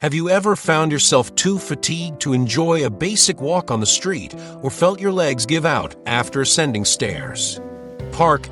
Have you ever found yourself too fatigued to enjoy a basic walk on the street, or felt your legs give out after ascending stairs?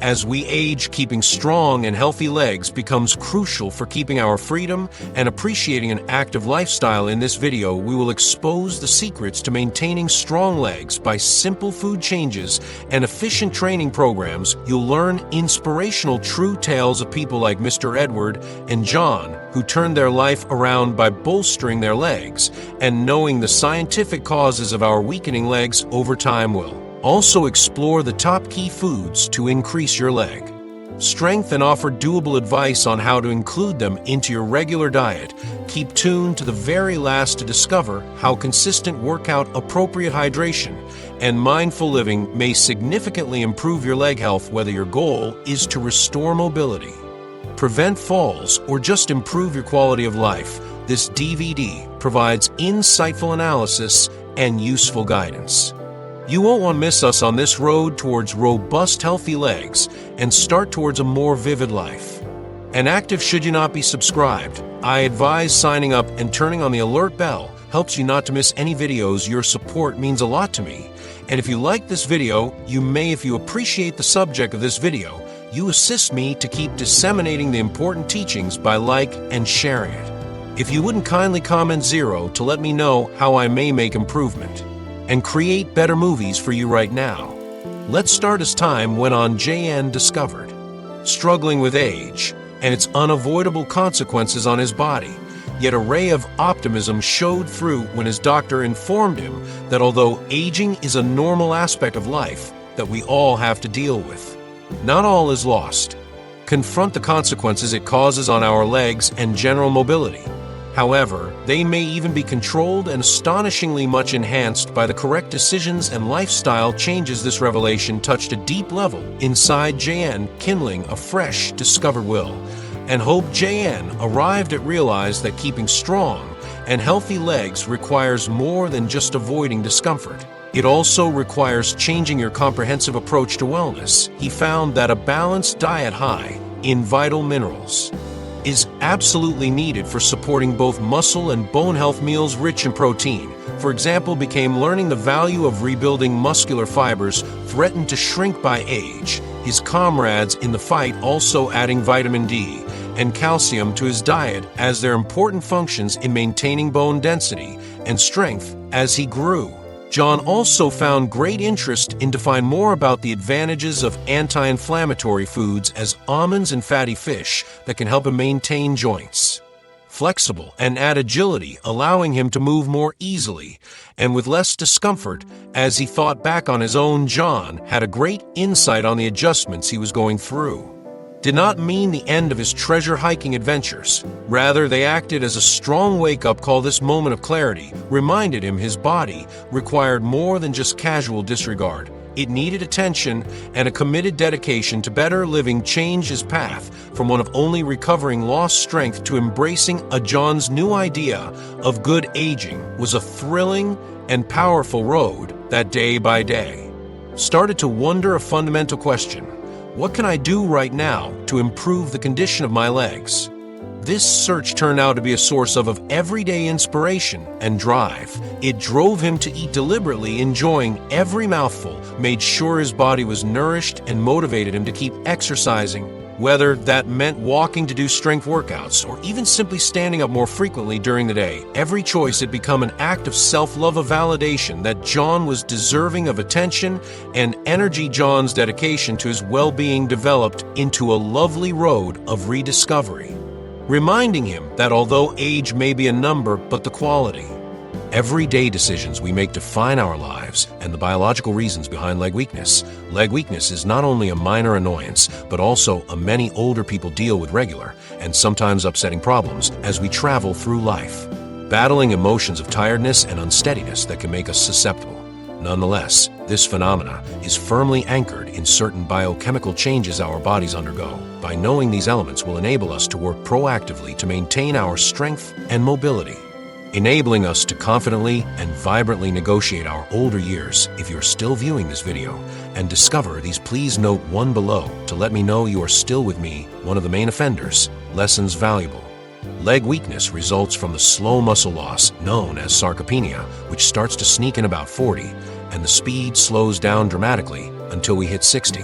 As we age, keeping strong and healthy legs becomes crucial for keeping our freedom and appreciating an active lifestyle. In this video, we will expose the secrets to maintaining strong legs by simple food changes and efficient training programs. You'll learn inspirational true tales of people like Mr. Edward and John, who turned their life around by bolstering their legs, and knowing the scientific causes of our weakening legs over time will also explore the top key foods to increase your leg strength and offer doable advice on how to include them into your regular diet. Keep tuned to the very last to discover how consistent workout, appropriate hydration, and mindful living may significantly improve your leg health, whether your goal is to restore mobility, prevent falls, or just improve your quality of life. This DVD provides insightful analysis and useful guidance. You won't want to miss us on this road towards robust, healthy legs and start towards a more vivid life. And active should you not be subscribed, I advise signing up and turning on the alert bell. Helps you not to miss any videos. Your support means a lot to me. And if you like this video, if you appreciate the subject of this video, you assist me to keep disseminating the important teachings by and sharing it. If you wouldn't kindly comment 0 to let me know how I may make improvement and create better movies for you right now. Let's start. As time went on, JN discovered struggling with age and its unavoidable consequences on his body. Yet a ray of optimism showed through when his doctor informed him that although aging is a normal aspect of life that we all have to deal with, not all is lost. Confront the consequences it causes on our legs and general mobility. However, they may even be controlled and astonishingly much enhanced by the correct decisions and lifestyle changes. This revelation touched a deep level inside JN, kindling a fresh, discovered will and hope. JN arrived at realize that keeping strong and healthy legs requires more than just avoiding discomfort. It also requires changing your comprehensive approach to wellness. He found that a balanced diet high in vital minerals is absolutely needed for supporting both muscle and bone health. Meals rich in protein, for example, became learning the value of rebuilding muscular fibers threatened to shrink by age. His comrades in the fight also adding vitamin D and calcium to his diet as their important functions in maintaining bone density and strength as he grew. John also found great interest in to find more about the advantages of anti-inflammatory foods as almonds and fatty fish that can help him maintain joints flexible and add agility, allowing him to move more easily and with less discomfort. As he thought back on his own, John had a great insight on the adjustments he was going through. Did not mean the end of his treasure hiking adventures. Rather, they acted as a strong wake-up call. This moment of clarity reminded him his body required more than just casual disregard. It needed attention and a committed dedication to better living. Changed his path from one of only recovering lost strength to embracing John's new idea of good aging was a thrilling and powerful road that day by day started to wonder a fundamental question. What can I do right now to improve the condition of my legs? This search turned out to be a source of everyday inspiration and drive. It drove him to eat deliberately, enjoying every mouthful, made sure his body was nourished, and motivated him to keep exercising, whether that meant walking to do strength workouts or even simply standing up more frequently during the day. Every choice had become an act of self-love, a validation that John was deserving of attention and energy. John's dedication to his well-being developed into a lovely road of rediscovery, reminding him that although age may be a number, but the quality. Everyday decisions we make define our lives and the biological reasons behind leg weakness. Leg weakness is not only a minor annoyance, but also a many older people deal with regular and sometimes upsetting problems as we travel through life, battling emotions of tiredness and unsteadiness that can make us susceptible. Nonetheless, this phenomena is firmly anchored in certain biochemical changes our bodies undergo. By knowing these elements will enable us to work proactively to maintain our strength and mobility, enabling us to confidently and vibrantly negotiate our older years. If you're still viewing this video and discover these, please note 1 below to let me know you are still with me, one of the main offenders. Lessons valuable. Leg weakness results from the slow muscle loss known as sarcopenia, which starts to sneak in about 40, and the speed slows down dramatically until we hit 60.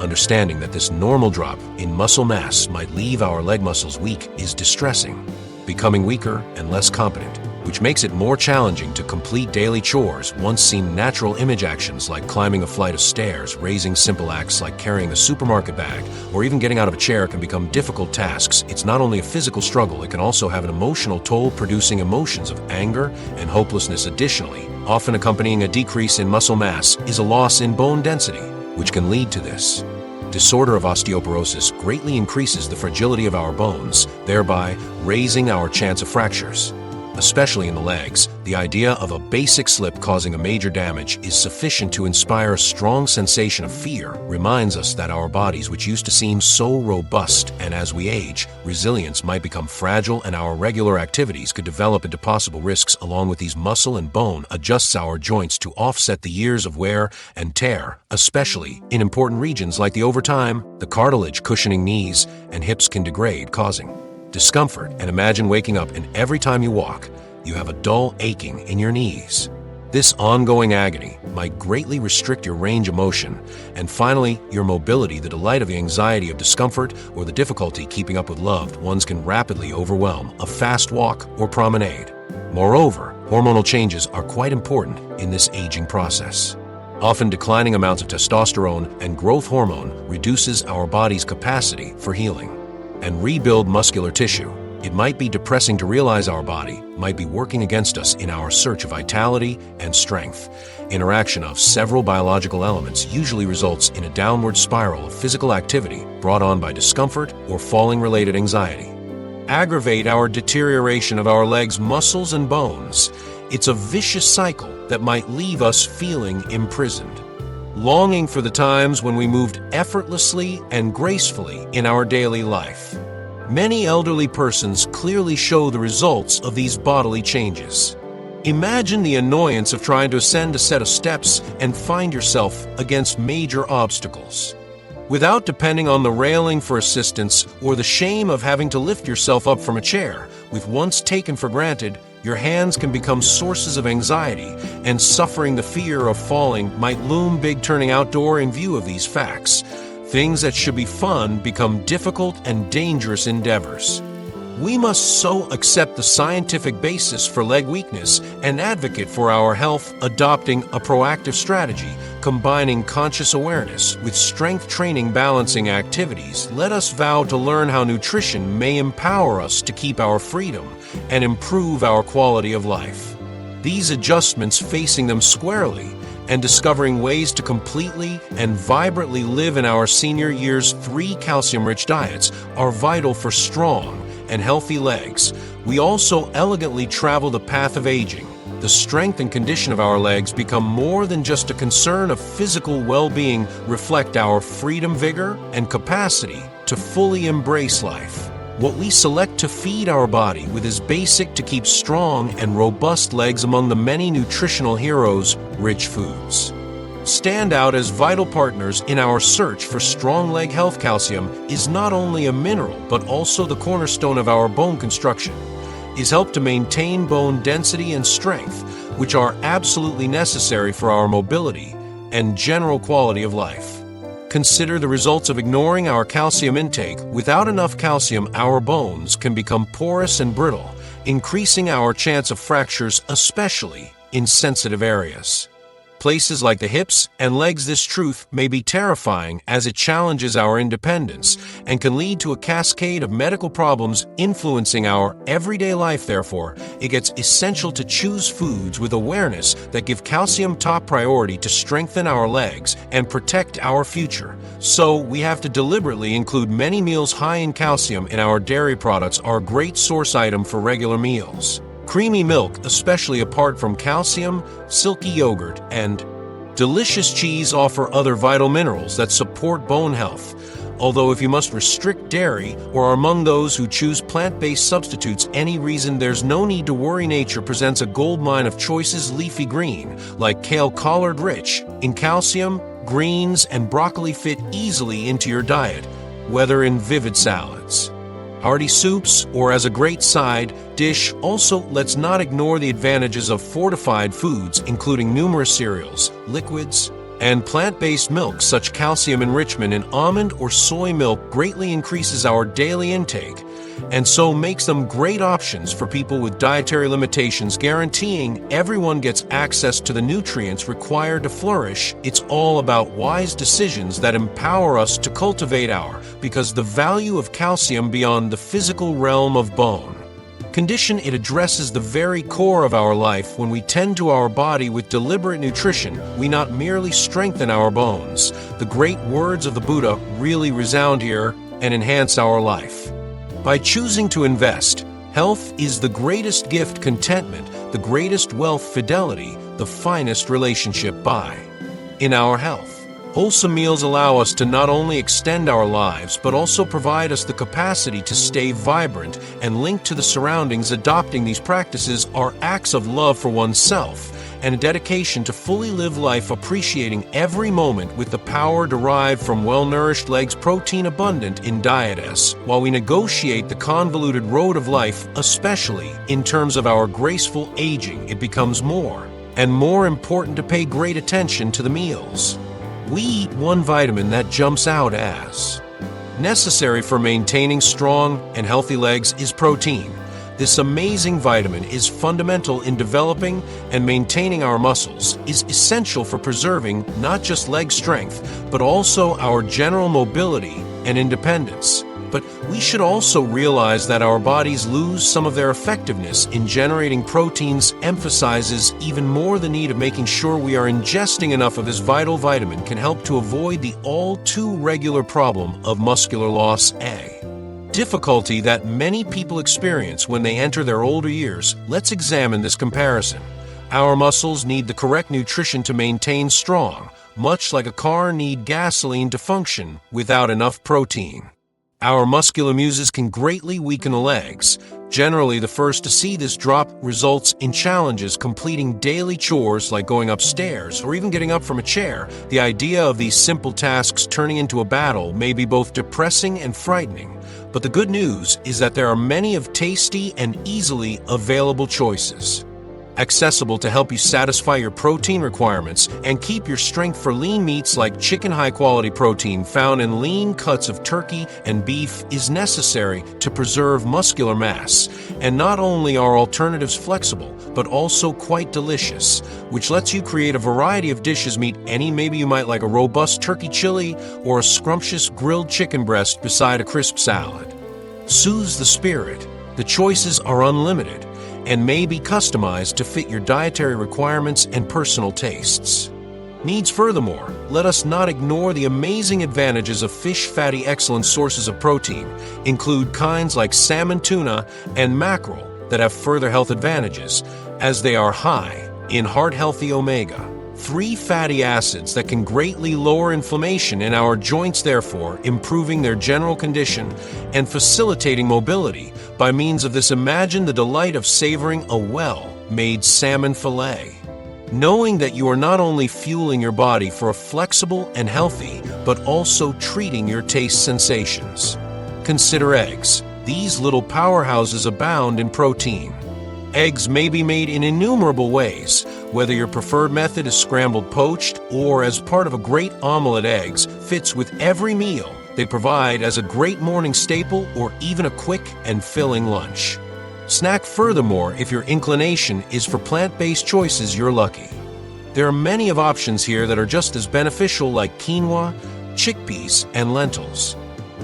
Understanding that this normal drop in muscle mass might leave our leg muscles weak is distressing, becoming weaker and less competent, which makes it more challenging to complete daily chores. Once seemed natural image actions like climbing a flight of stairs, raising simple acts like carrying a supermarket bag, or even getting out of a chair can become difficult tasks. It's not only a physical struggle, it can also have an emotional toll, producing emotions of anger and hopelessness. Additionally, often accompanying a decrease in muscle mass is a loss in bone density, which can lead to this. Disorder of osteoporosis greatly increases the fragility of our bones, thereby raising our chance of fractures. Especially in the legs, the idea of a basic slip causing a major damage is sufficient to inspire a strong sensation of fear. Reminds us that our bodies, which used to seem so robust, and as we age, resilience might become fragile, and our regular activities could develop into possible risks. Along with these, muscle and bone adjusts our joints to offset the years of wear and tear, especially in important regions like the over time, the cartilage cushioning knees and hips can degrade, causing discomfort. And imagine waking up and every time you walk, you have a dull aching in your knees. This ongoing agony might greatly restrict your range of motion, and finally, your mobility. The delight of the anxiety of discomfort or the difficulty keeping up with loved ones can rapidly overwhelm a fast walk or promenade. Moreover, hormonal changes are quite important in this aging process. Often declining amounts of testosterone and growth hormone reduces our body's capacity for healing and rebuild muscular tissue. It might be depressing to realize our body might be working against us in our search of vitality and strength. Interaction of several biological elements usually results in a downward spiral of physical activity brought on by discomfort or falling-related anxiety. Aggravate our deterioration of our legs, muscles, and bones. It's a vicious cycle that might leave us feeling imprisoned, longing for the times when we moved effortlessly and gracefully in our daily life. Many elderly persons clearly show the results of these bodily changes. Imagine the annoyance of trying to ascend a set of steps and find yourself against major obstacles, without depending on the railing for assistance, or the shame of having to lift yourself up from a chair. With once taken for granted, your hands can become sources of anxiety, and suffering the fear of falling might loom big. Turning outdoor in view of these facts, things that should be fun become difficult and dangerous endeavors. We must so accept the scientific basis for leg weakness and advocate for our health, adopting a proactive strategy, combining conscious awareness with strength training, balancing activities. Let us vow to learn how nutrition may empower us to keep our freedom and improve our quality of life. These adjustments, facing them squarely and discovering ways to completely and vibrantly live in our senior years. 3 calcium-rich diets are vital for strong and healthy legs. We also elegantly travel the path of aging. The strength and condition of our legs become more than just a concern of physical well-being, reflect our freedom, vigor, and capacity to fully embrace life. What we select to feed our body with is basic to keep strong and robust legs. Among the many nutritional heroes, rich foods stand out as vital partners in our search for strong leg health. Calcium is not only a mineral, but also the cornerstone of our bone construction. It helps to maintain bone density and strength, which are absolutely necessary for our mobility and general quality of life. Consider the results of ignoring our calcium intake. Without enough calcium, our bones can become porous and brittle, increasing our chance of fractures, especially in sensitive areas. Places like the hips and legs. This truth may be terrifying as it challenges our independence and can lead to a cascade of medical problems influencing our everyday life. Therefore, it gets essential to choose foods with awareness that give calcium top priority to strengthen our legs and protect our future. So, we have to deliberately include many meals high in calcium. In our dairy products are a great source item for regular meals. Creamy milk, especially apart from calcium, silky yogurt, and delicious cheese offer other vital minerals that support bone health. Although if you must restrict dairy or are among those who choose plant-based substitutes any reason, there's no need to worry. Nature presents a goldmine of choices. Leafy green, like kale, collard, rich in calcium, greens and broccoli fit easily into your diet, whether in vivid salads, hearty soups, or as a great side dish. Also, let's not ignore the advantages of fortified foods, including numerous cereals, liquids, and plant-based milks. Such calcium enrichment in almond or soy milk greatly increases our daily intake, and so makes them great options for people with dietary limitations, guaranteeing everyone gets access to the nutrients required to flourish. It's all about wise decisions that empower us to cultivate because the value of calcium beyond the physical realm of bone condition. It addresses the very core of our life. When we tend to our body with deliberate nutrition, we not merely strengthen our bones. The great words of the Buddha really resound here and enhance our life. By choosing to invest, health is the greatest gift, contentment, the greatest wealth, fidelity, the finest relationship. In our health, wholesome meals allow us to not only extend our lives, but also provide us the capacity to stay vibrant and linked to the surroundings. Adopting these practices are acts of love for oneself and a dedication to fully live life, appreciating every moment with the power derived from well-nourished legs, protein abundant in diet. While we negotiate the convoluted road of life, especially in terms of our graceful aging, it becomes more and more important to pay great attention to the meals we eat. One vitamin that jumps out as necessary for maintaining strong and healthy legs is protein. This amazing vitamin is fundamental in developing and maintaining our muscles, is essential for preserving not just leg strength, but also our general mobility and independence. But we should also realize that our bodies lose some of their effectiveness in generating proteins. Emphasizes even more the need of making sure we are ingesting enough of this vital vitamin can help to avoid the all too regular problem of muscular loss, a difficulty that many people experience when they enter their older years. Let's examine this comparison. Our muscles need the correct nutrition to maintain strong, much like a car need gasoline to function. Without enough protein, our muscular muses can greatly weaken the legs. Generally, the first to see this drop results in challenges completing daily chores like going upstairs or even getting up from a chair. The idea of these simple tasks turning into a battle may be both depressing and frightening. But the good news is that there are many of tasty and easily available choices accessible to help you satisfy your protein requirements and keep your strength. For lean meats like chicken, high-quality protein found in lean cuts of turkey and beef is necessary to preserve muscular mass. And not only are alternatives flexible, but also quite delicious, which lets you create a variety of dishes. Maybe you might like a robust turkey chili or a scrumptious grilled chicken breast beside a crisp salad. Soothes the spirit. The choices are unlimited and may be customized to fit your dietary requirements and personal tastes. Needs. Furthermore, let us not ignore the amazing advantages of fish. Fatty, excellent sources of protein include kinds like salmon, tuna, and mackerel that have further health advantages, as they are high in heart-healthy omega-3 fatty acids that can greatly lower inflammation in our joints, therefore improving their general condition and facilitating mobility. By means of this, imagine the delight of savoring a well-made salmon fillet, knowing that you are not only fueling your body for a flexible and healthy, but also treating your taste sensations. Consider eggs. These little powerhouses abound in protein. Eggs may be made in innumerable ways, whether your preferred method is scrambled, poached, or as part of a great omelet. Eggs fits with every meal. They provide as a great morning staple or even a quick and filling lunch snack. Furthermore, if your inclination is for plant-based choices, you're lucky. There are many of options here that are just as beneficial, like quinoa, chickpeas, and lentils.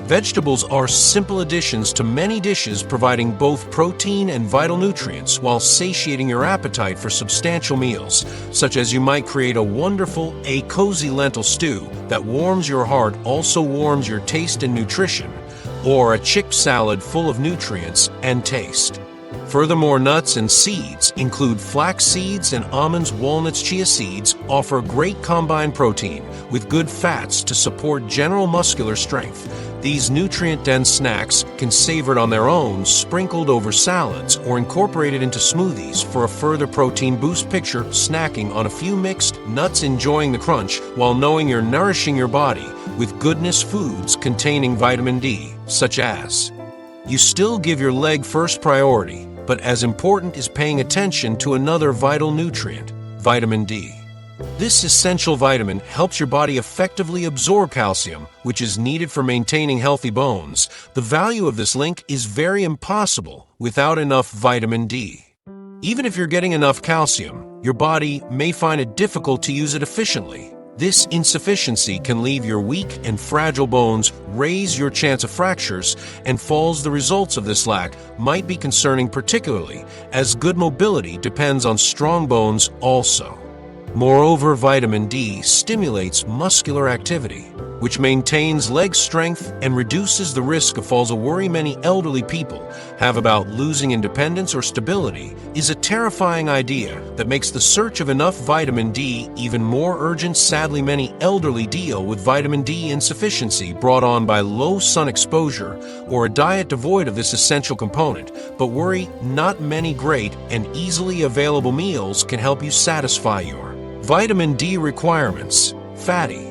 Vegetables are simple additions to many dishes, providing both protein and vital nutrients while satiating your appetite for substantial meals, such as you might create a cozy lentil stew that warms your heart, also warms your taste and nutrition, or a chick salad full of nutrients and taste. Furthermore, nuts and seeds include flax seeds and almonds, walnuts, chia seeds offer great combined protein with good fats to support general muscular strength. These nutrient-dense snacks can savored on their own, sprinkled over salads, or incorporated into smoothies for a further protein boost. Picture snacking on a few mixed nuts, enjoying the crunch while knowing you're nourishing your body with goodness. Foods containing vitamin D, such as You still give your leg first priority, but as important is paying attention to another vital nutrient, vitamin D. This essential vitamin helps your body effectively absorb calcium, which is needed for maintaining healthy bones. The value of this link is very impossible without enough vitamin D. Even if you're getting enough calcium, your body may find it difficult to use it efficiently. This insufficiency can leave your weak and fragile bones, raise your chance of fractures, and falls. The results of this lack might be concerning, particularly as good mobility depends on strong bones also. Moreover, vitamin D stimulates muscular activity, which maintains leg strength and reduces the risk of falls. A worry many elderly people have about losing independence or stability is a terrifying idea that makes the search of enough vitamin D even more urgent. Sadly, many elderly deal with vitamin D insufficiency brought on by low sun exposure or a diet devoid of this essential component. But worry not, many great and easily available meals can help you satisfy your vitamin D requirements. Fatty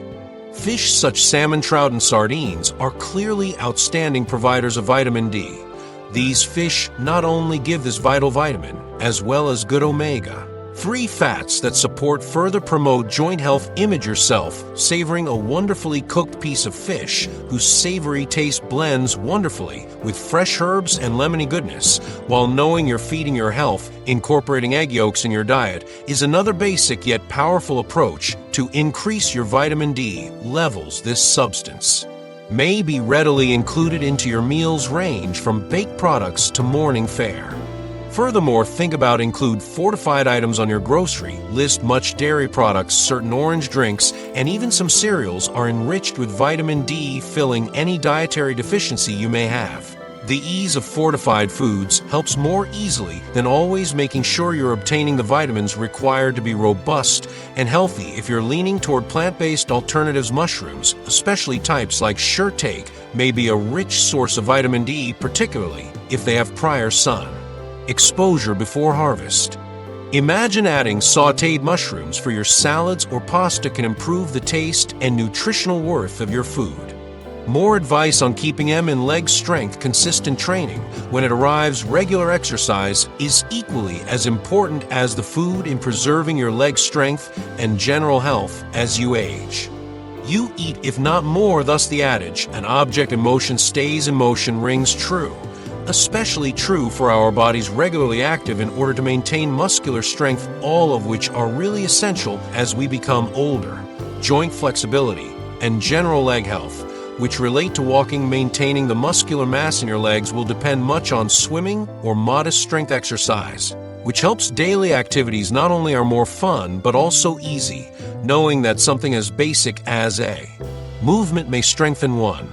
fish such salmon, trout, and sardines are clearly outstanding providers of vitamin D. These fish not only give this vital vitamin, as well as good omega-3 fats that further promote joint health. Image yourself savoring a wonderfully cooked piece of fish whose savory taste blends wonderfully with fresh herbs and lemony goodness, while knowing you're feeding your health. Incorporating egg yolks in your diet is another basic yet powerful approach to increase your vitamin D levels. This substance may be readily included into your meals, range from baked products to morning fare. Furthermore, think about include fortified items on your grocery list. Much dairy products, certain orange drinks, and even some cereals are enriched with vitamin D, filling any dietary deficiency you may have. The ease of fortified foods helps more easily than always, making sure you're obtaining the vitamins required to be robust and healthy. If you're leaning toward plant-based alternatives, mushrooms, especially types like shiitake, may be a rich source of vitamin D, particularly if they have prior sun exposure before harvest. Imagine adding sautéed mushrooms for your salads or pasta can improve the taste and nutritional worth of your food. More advice on keeping in leg strength. Consistent training when it arrives. Regular exercise is equally as important as the food in preserving your leg strength and general health as you age. You eat, if not more. Thus the adage, an object in motion stays in motion, rings true. Especially true for our bodies regularly active in order to maintain muscular strength, all of which are really essential as we become older. Joint flexibility and general leg health, which relate to walking. Maintaining the muscular mass in your legs will depend much on swimming or modest strength exercise, which helps. Daily activities not only are more fun but also easy, knowing that something as basic as a movement may strengthen one.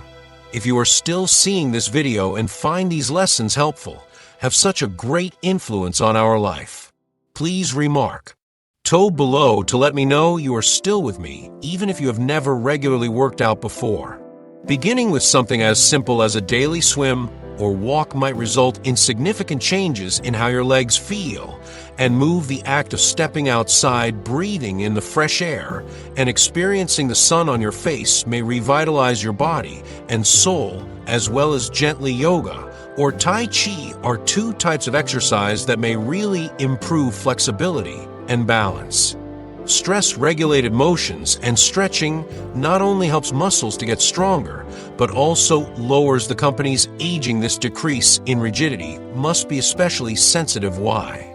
If you are still seeing this video and find these lessons helpful, have such a great influence on our life, please remark below to let me know you are still with me, even if you have never regularly worked out before. Beginning with something as simple as a daily swim or walk might result in significant changes in how your legs feel and move. The act of stepping outside, breathing in the fresh air, and experiencing the sun on your face may revitalize your body and soul, as well as gently. Yoga or Tai Chi are two types of exercise that may really improve flexibility and balance. Stress-regulated motions and stretching not only helps muscles to get stronger, but also lowers the company's aging. This decrease in rigidity must be especially sensitive. Why?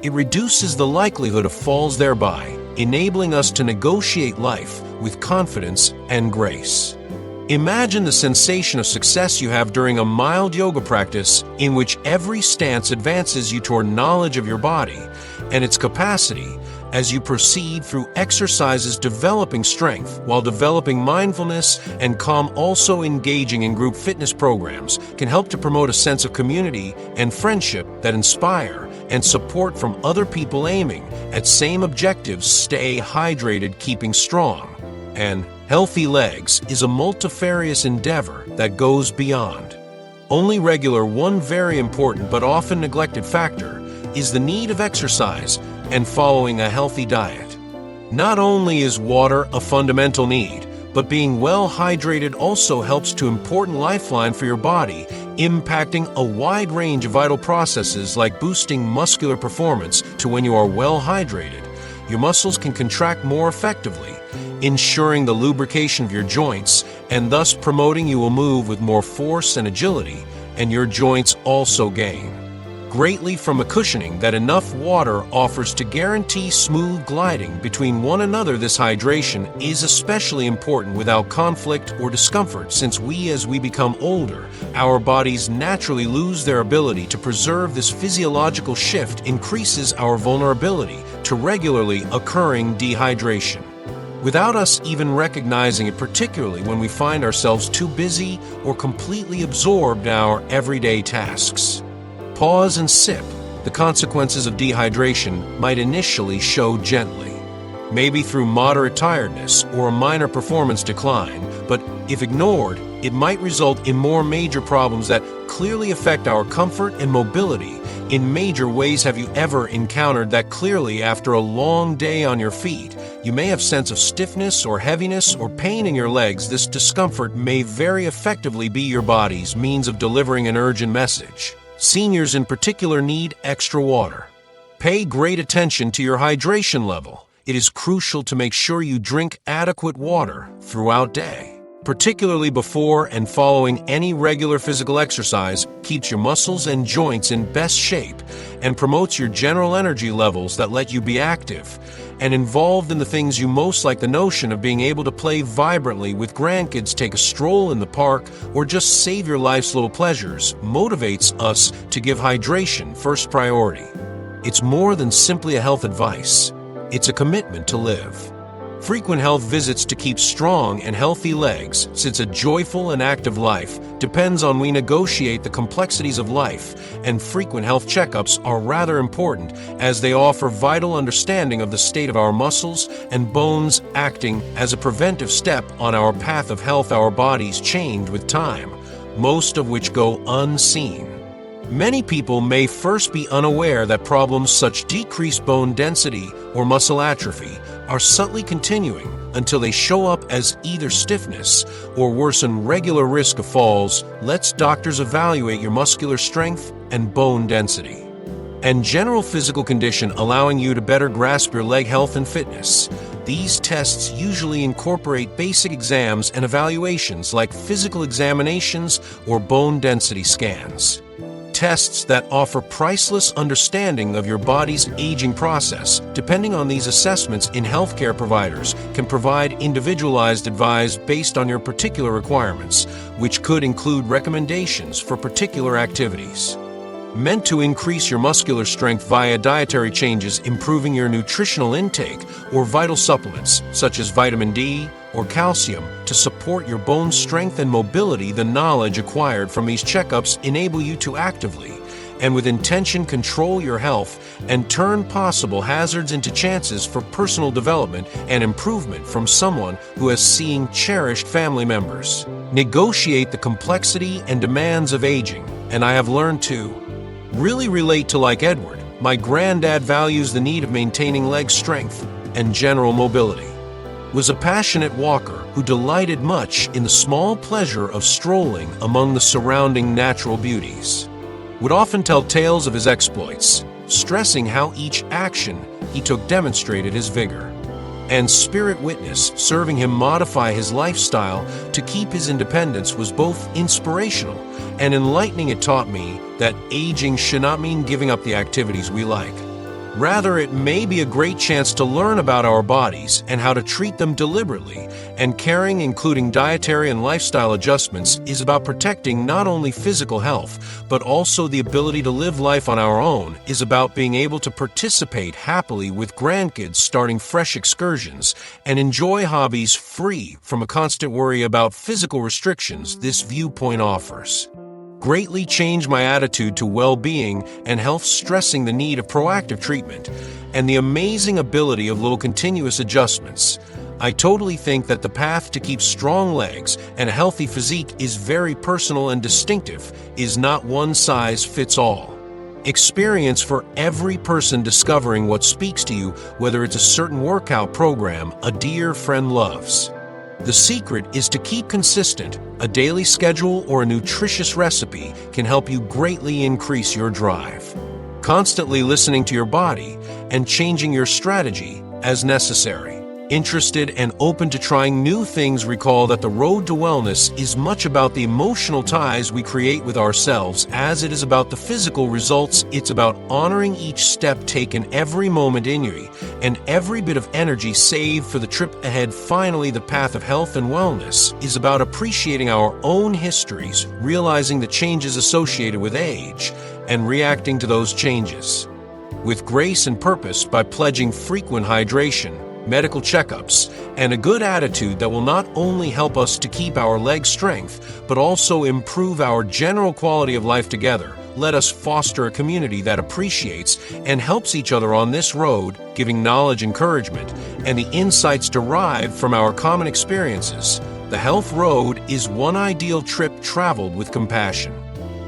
It reduces the likelihood of falls, thereby enabling us to negotiate life with confidence and grace. Imagine the sensation of success you have during a mild yoga practice in which every stance advances you toward knowledge of your body and its capacity. As you proceed through exercises, developing strength while developing mindfulness and calm. Also, engaging in group fitness programs can help to promote a sense of community and friendship that inspire and support from other people aiming at same objectives. Stay hydrated. Keeping strong and healthy legs is a multifarious endeavor that goes beyond only regular. One very important but often neglected factor is the need of exercise and following a healthy diet. Not only is water a fundamental need, but being well hydrated also helps to important lifeline for your body impacting a wide range of vital processes like boosting muscular performance to when you are well hydrated. Your muscles can contract more effectively, ensuring the lubrication of your joints and thus promoting you will move with more force and agility, and your joints also gain greatly from the cushioning that enough water offers to guarantee smooth gliding between one another. This hydration is especially important without conflict or discomfort, since as we become older, our bodies naturally lose their ability to preserve. This physiological shift increases our vulnerability to regularly occurring dehydration, without us even recognizing it, particularly when we find ourselves too busy or completely absorbed in our everyday tasks. Pause and sip. The consequences of dehydration might initially show gently, maybe through moderate tiredness or a minor performance decline, but if ignored, it might result in more major problems that clearly affect our comfort and mobility in major ways. Have you ever encountered that clearly after a long day on your feet? You may have sense of stiffness or heaviness or pain in your legs. This discomfort may very effectively be your body's means of delivering an urgent message. Seniors in particular need extra water. Pay great attention to your hydration level. It is crucial to make sure you drink adequate water throughout the day, particularly before and following any regular physical exercise. Keeps your muscles and joints in best shape and promotes your general energy levels that let you be active and involved in the things you most like. The notion of being able to play vibrantly with grandkids, take a stroll in the park, or just save your life's little pleasures motivates us to give hydration first priority. It's more than simply a health advice. It's a commitment to live. Frequent health visits to keep strong and healthy legs, since a joyful and active life depends on we negotiate the complexities of life, and frequent health checkups are rather important as they offer vital understanding of the state of our muscles and bones, acting as a preventive step on our path of health. Our bodies change with time, most of which go unseen. Many people may first be unaware that problems such decreased bone density or muscle atrophy are subtly continuing until they show up as either stiffness or worsen regular risk of falls. Let doctors evaluate your muscular strength and bone density and general physical condition, allowing you to better grasp your leg health and fitness. These tests usually incorporate basic exams and evaluations like physical examinations or bone density scans. Tests that offer priceless understanding of your body's aging process. Depending on these assessments, in healthcare providers can provide individualized advice based on your particular requirements, which could include recommendations for particular activities meant to increase your muscular strength via dietary changes, improving your nutritional intake, or vital supplements such as vitamin D or calcium to support your bone strength and mobility. The knowledge acquired from these checkups enable you to actively and with intention control your health and turn possible hazards into chances for personal development and improvement. From someone who has seen cherished family members negotiate the complexity and demands of aging, and I have learned to really relate to. Like Edward, my granddad values the need of maintaining leg strength and general mobility. Was a passionate walker who delighted much in the small pleasure of strolling among the surrounding natural beauties. Would often tell tales of his exploits, stressing how each action he took demonstrated his vigor and spirit. Witness serving him modify his lifestyle to keep his independence was both inspirational and enlightening. It taught me that aging should not mean giving up the activities we like. Rather, it may be a great chance to learn about our bodies and how to treat them deliberately and caring. Including dietary and lifestyle adjustments is about protecting not only physical health, but also the ability to live life on our own. Is about being able to participate happily with grandkids, starting fresh excursions, and enjoy hobbies free from a constant worry about physical restrictions. This viewpoint offers greatly changed my attitude to well-being and health, stressing the need of proactive treatment and the amazing ability of little continuous adjustments. I totally think that the path to keep strong legs and a healthy physique is very personal and distinctive, is not one size fits all. Experience for every person, discovering what speaks to you, whether it's a certain workout program a dear friend loves, The secret is to keep consistent. A daily schedule or a nutritious recipe can help you greatly increase your drive. Constantly listening to your body and changing your strategy as necessary. Interested and open to trying new things, recall that the road to wellness is much about the emotional ties we create with ourselves as it is about the physical results. It's about honoring each step taken, every moment in you, and every bit of energy saved for the trip ahead. Finally, the path of health and wellness is about appreciating our own histories, realizing the changes associated with age, and reacting to those changes with grace and purpose by pledging frequent hydration, medical checkups, and a good attitude that will not only help us to keep our leg strength, but also improve our general quality of life together. Let us foster a community that appreciates and helps each other on this road, giving knowledge, encouragement, and the insights derived from our common experiences. The health road is one ideal trip traveled with compassion,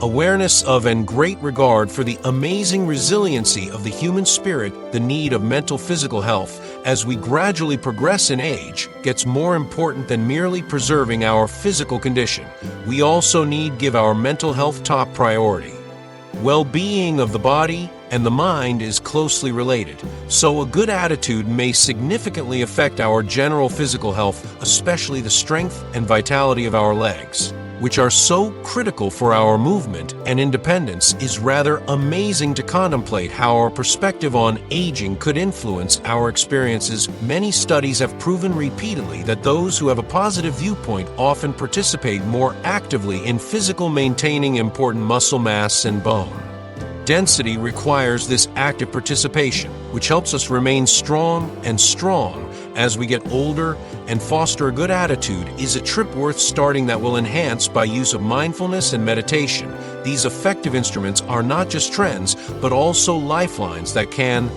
awareness of and great regard for the amazing resiliency of the human spirit. The need of mental physical health as we gradually progress in age gets more important than merely preserving our physical condition. We also need give our mental health top priority. Well-being of the body and the mind is closely related, so a good attitude may significantly affect our general physical health, especially the strength and vitality of our legs, which are so critical for our movement and independence. Is rather amazing to contemplate how our perspective on aging could influence our experiences. Many studies have proven repeatedly that those who have a positive viewpoint often participate more actively in physical maintaining important muscle mass and bone density. Requires this active participation, which helps us remain strong as we get older, and foster a good attitude is a trip worth starting that will enhance by use of mindfulness and meditation. These effective instruments are not just trends, but also lifelines that can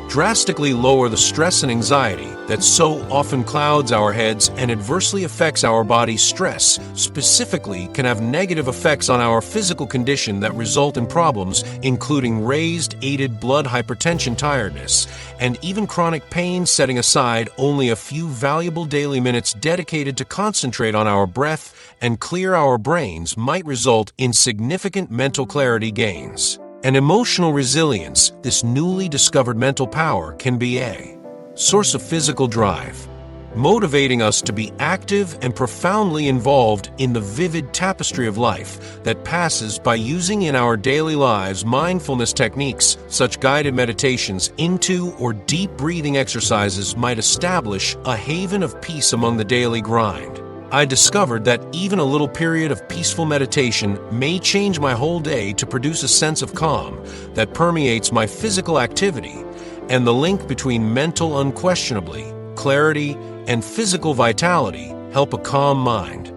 drastically lower the stress and anxiety that so often clouds our heads and adversely affects our body's stress. Specifically, can have negative effects on our physical condition that result in problems including raised aided blood, hypertension, tiredness, and even chronic pain. Setting aside only a few valuable daily minutes dedicated to concentrate on our breath and clear our brains might result in significant mental clarity gains and emotional resilience. This newly discovered mental power can be a source of physical drive, motivating us to be active and profoundly involved in the vivid tapestry of life that passes by. Using in our daily lives mindfulness techniques, such guided meditations into or deep breathing exercises might establish a haven of peace among the daily grind. I discovered that even a little period of peaceful meditation may change my whole day to produce a sense of calm that permeates my physical activity, and the link between mental unquestionably clarity and physical vitality help a calm mind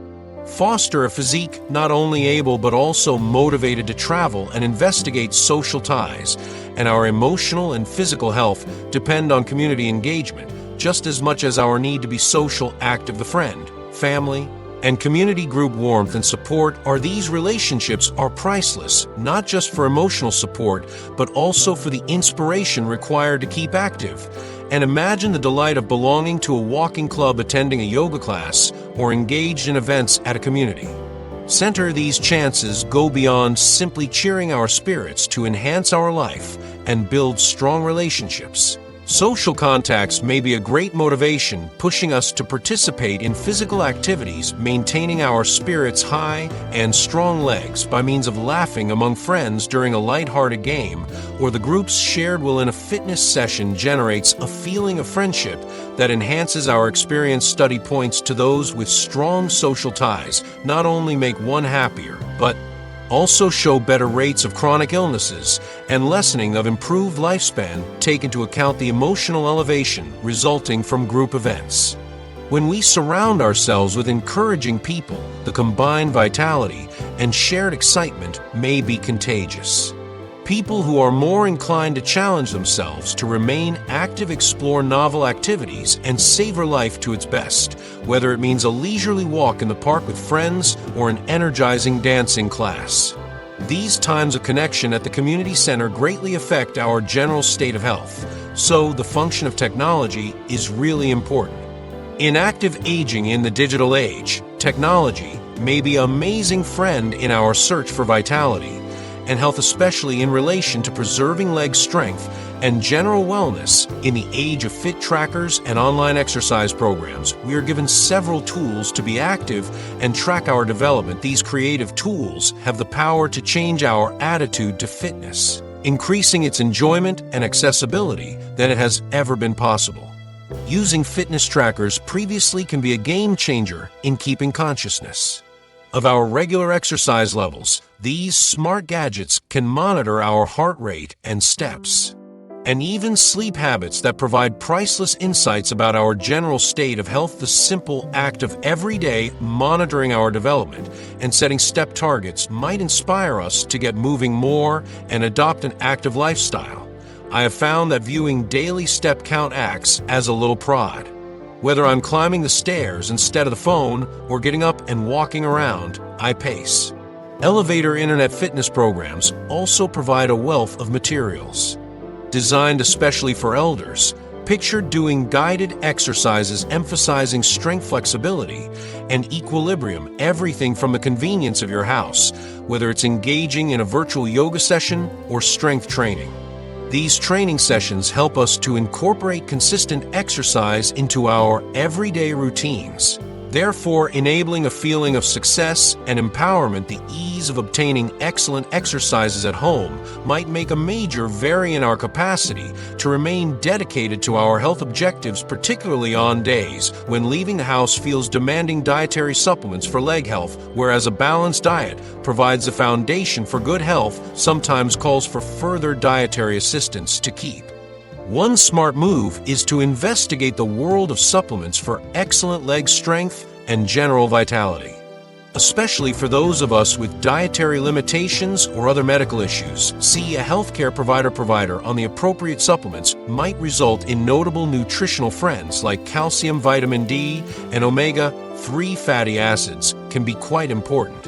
foster a physique not only able but also motivated to travel and investigate social ties. And our emotional and physical health depend on community engagement just as much as our need to be social, active. The friend, family, and community group warmth and support are these relationships are priceless, not just for emotional support, but also for the inspiration required to keep active. And imagine the delight of belonging to a walking club, attending a yoga class, or engaged in events at a community center. These chances go beyond simply cheering our spirits to enhance our life and build strong relationships. Social contacts may be a great motivation, pushing us to participate in physical activities, maintaining our spirits high and strong legs by means of laughing among friends during a lighthearted game, or the group's shared will in a fitness session generates a feeling of friendship that enhances our experience. Study points to those with strong social ties not only make one happier, but also show better rates of chronic illnesses and lessening of improved lifespan. Take into account the emotional elevation resulting from group events. When we surround ourselves with encouraging people, the combined vitality and shared excitement may be contagious. People who are more inclined to challenge themselves to remain active, explore novel activities, and savor life to its best, whether it means a leisurely walk in the park with friends or an energizing dancing class. These times of connection at the community center greatly affect our general state of health, so the function of technology is really important. In active aging in the digital age, technology may be an amazing friend in our search for vitality and health, especially in relation to preserving leg strength and general wellness. In the age of fit trackers and online exercise programs, we are given several tools to be active and track our development. These creative tools have the power to change our attitude to fitness, increasing its enjoyment and accessibility than it has ever been possible. Using fitness trackers previously can be a game changer in keeping consciousness of our regular exercise levels. These smart gadgets can monitor our heart rate and steps, and even sleep habits that provide priceless insights about our general state of health. The simple act of every day monitoring our development and setting step targets might inspire us to get moving more and adopt an active lifestyle. I have found that viewing daily step count acts as a little prod. Whether I'm climbing the stairs instead of the phone or getting up and walking around, I pace. Elevator internet fitness programs also provide a wealth of materials designed especially for elders. Picture doing guided exercises emphasizing strength, flexibility, and equilibrium, everything from the convenience of your house, whether it's engaging in a virtual yoga session or strength training. These training sessions help us to incorporate consistent exercise into our everyday routines, therefore enabling a feeling of success and empowerment. The ease of obtaining excellent exercises at home might make a major vary in our capacity to remain dedicated to our health objectives, particularly on days when leaving the house feels demanding. Dietary supplements for leg health, whereas a balanced diet provides the foundation for good health, sometimes calls for further dietary assistance to keep. One smart move is to investigate the world of supplements for excellent leg strength and general vitality. Especially for those of us with dietary limitations or other medical issues, see a healthcare provider on the appropriate supplements might result in notable nutritional friends like calcium, vitamin D, and omega-3 fatty acids can be quite important.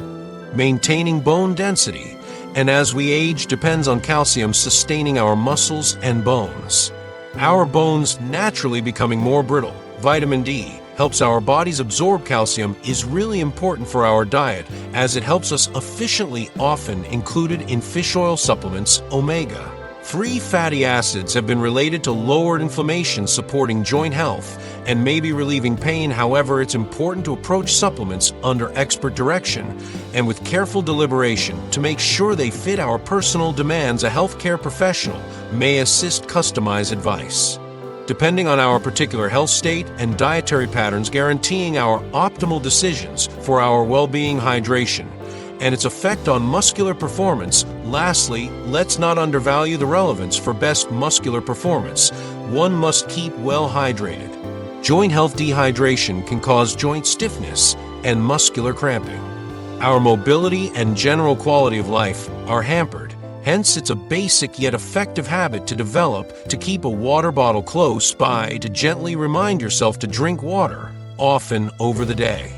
Maintaining bone density, and as we age, depends on calcium sustaining our muscles and bones. Our bones naturally becoming more brittle. Vitamin D helps our bodies absorb calcium is really important for our diet as it helps us efficiently, often included in fish oil supplements. Omega-3 fatty acids have been related to lowered inflammation, supporting joint health, and maybe relieving pain. However, it's important to approach supplements under expert direction and with careful deliberation to make sure they fit our personal demands. A healthcare professional may assist customize advice depending on our particular health state and dietary patterns, guaranteeing our optimal decisions for our well-being. Hydration and its effect on muscular performance. Lastly, let's not undervalue the relevance for best muscular performance. One must keep well hydrated. Joint health. Dehydration can cause joint stiffness and muscular cramping. Our mobility and general quality of life are hampered. Hence, it's a basic yet effective habit to develop to keep a water bottle close by to gently remind yourself to drink water often over the day.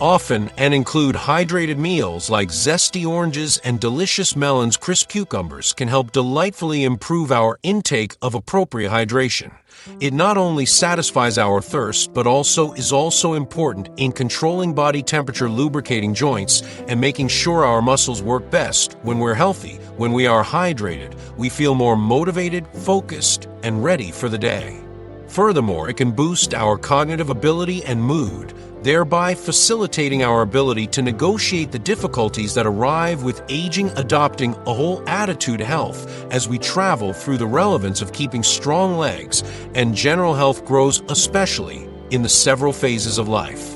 Often and include hydrated meals like zesty oranges and delicious melons. Crisp cucumbers can help delightfully improve our intake of appropriate hydration. It not only satisfies our thirst, but is also important in controlling body temperature, lubricating joints, and making sure our muscles work best. When we're healthy, when we are hydrated, we feel more motivated, focused, and ready for the day. Furthermore, it can boost our cognitive ability and mood, thereby facilitating our ability to negotiate the difficulties that arrive with aging. Adopting a whole attitude to health as we travel through the relevance of keeping strong legs and general health grows, especially in the several phases of life.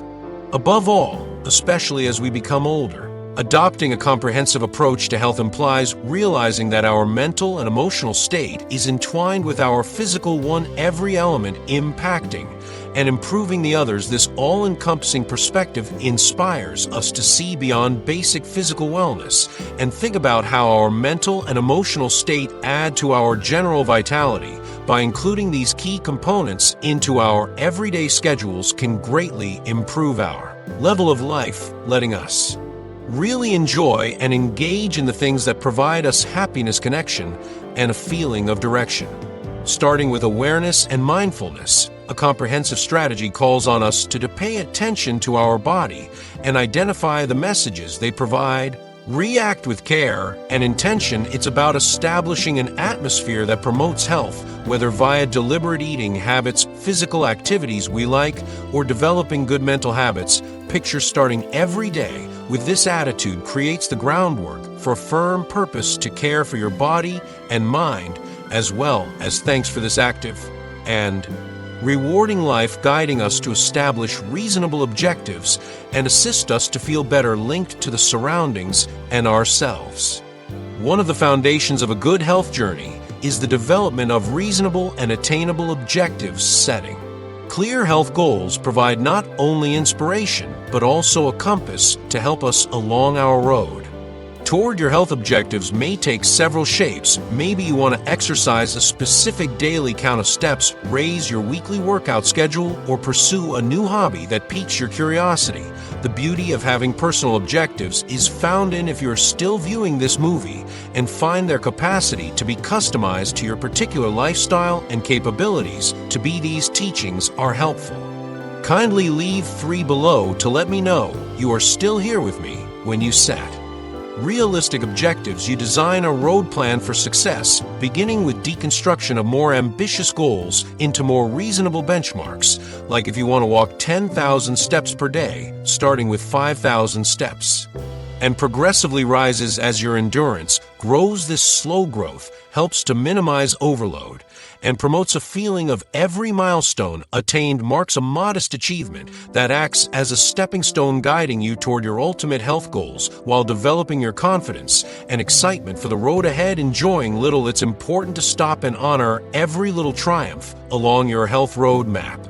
Above all, especially as we become older, adopting a comprehensive approach to health implies realizing that our mental and emotional state is entwined with our physical one, every element impacting and improving the others. This all-encompassing perspective inspires us to see beyond basic physical wellness and think about how our mental and emotional state add to our general vitality. By including these key components into our everyday schedules can greatly improve our level of life, letting us really enjoy and engage in the things that provide us happiness, connection, and a feeling of direction. Starting with awareness and mindfulness, A comprehensive strategy calls on us to pay attention to our body and identify the messages they provide. React with care and intention. It's about establishing an atmosphere that promotes health, whether via deliberate eating habits, physical activities we like, or developing good mental habits. Picture starting every day with this attitude creates the groundwork for a firm purpose to care for your body and mind, as well as thanks for this active and rewarding life, guiding us to establish reasonable objectives and assist us to feel better linked to the surroundings and ourselves. One of the foundations of a good health journey is the development of reasonable and attainable objectives setting. Clear health goals provide not only inspiration, but also a compass to help us along our road. Toward your health objectives may take several shapes. Maybe you want to exercise a specific daily count of steps, raise your weekly workout schedule, or pursue a new hobby that piques your curiosity. The beauty of having personal objectives is found in if you're still viewing this movie and find their capacity to be customized to your particular lifestyle and capabilities. To be these teachings are helpful. Kindly leave 3 below to let me know you are still here with me when you set realistic objectives. You design a road plan for success, beginning with deconstruction of more ambitious goals into more reasonable benchmarks, like if you want to walk 10,000 steps per day, starting with 5,000 steps, and progressively rises as your endurance grows. This slow growth helps to minimize overload and promotes a feeling of every milestone attained marks a modest achievement that acts as a stepping stone guiding you toward your ultimate health goals while developing your confidence and excitement for the road ahead. Enjoying little, it's important to stop and honor every little triumph along your health roadmap.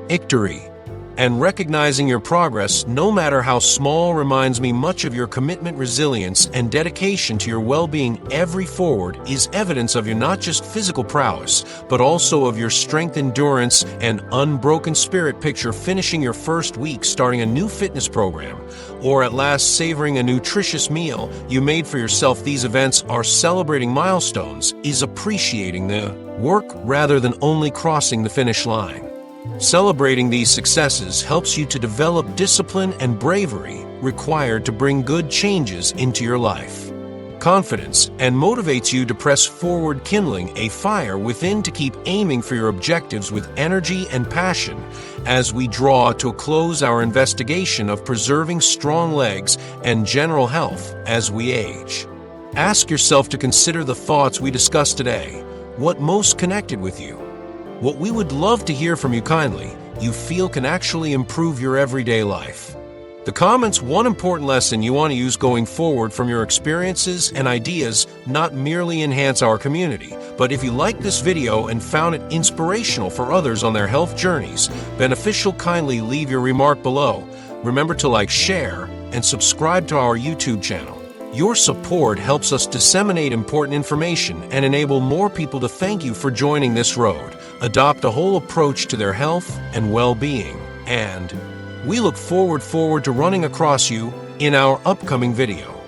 Victory and recognizing your progress, no matter how small, reminds me much of your commitment, resilience, and dedication to your well-being. Every forward is evidence of your not just physical prowess, but also of your strength, endurance, and unbroken spirit. Picture finishing your first week, starting a new fitness program, or at last savoring a nutritious meal you made for yourself. These events are celebrating milestones, is appreciating the work rather than only crossing the finish line. Celebrating these successes helps you to develop discipline and bravery required to bring good changes into your life. Confidence and motivates you to press forward, kindling a fire within to keep aiming for your objectives with energy and passion. As we draw to a close our investigation of preserving strong legs and general health as we age, ask yourself to consider the thoughts we discussed today. What most connected with you? What we would love to hear from you kindly, you feel can actually improve your everyday life. The comments, one important lesson you want to use going forward from your experiences and ideas, not merely enhance our community, but if you like this video and found it inspirational for others on their health journeys, beneficial, kindly leave your remark below. Remember to like, share, and subscribe to our YouTube channel. Your support helps us disseminate important information and enable more people to. Thank you for joining this road. Adopt a whole approach to their health and well-being, and we look forward to running across you in our upcoming video.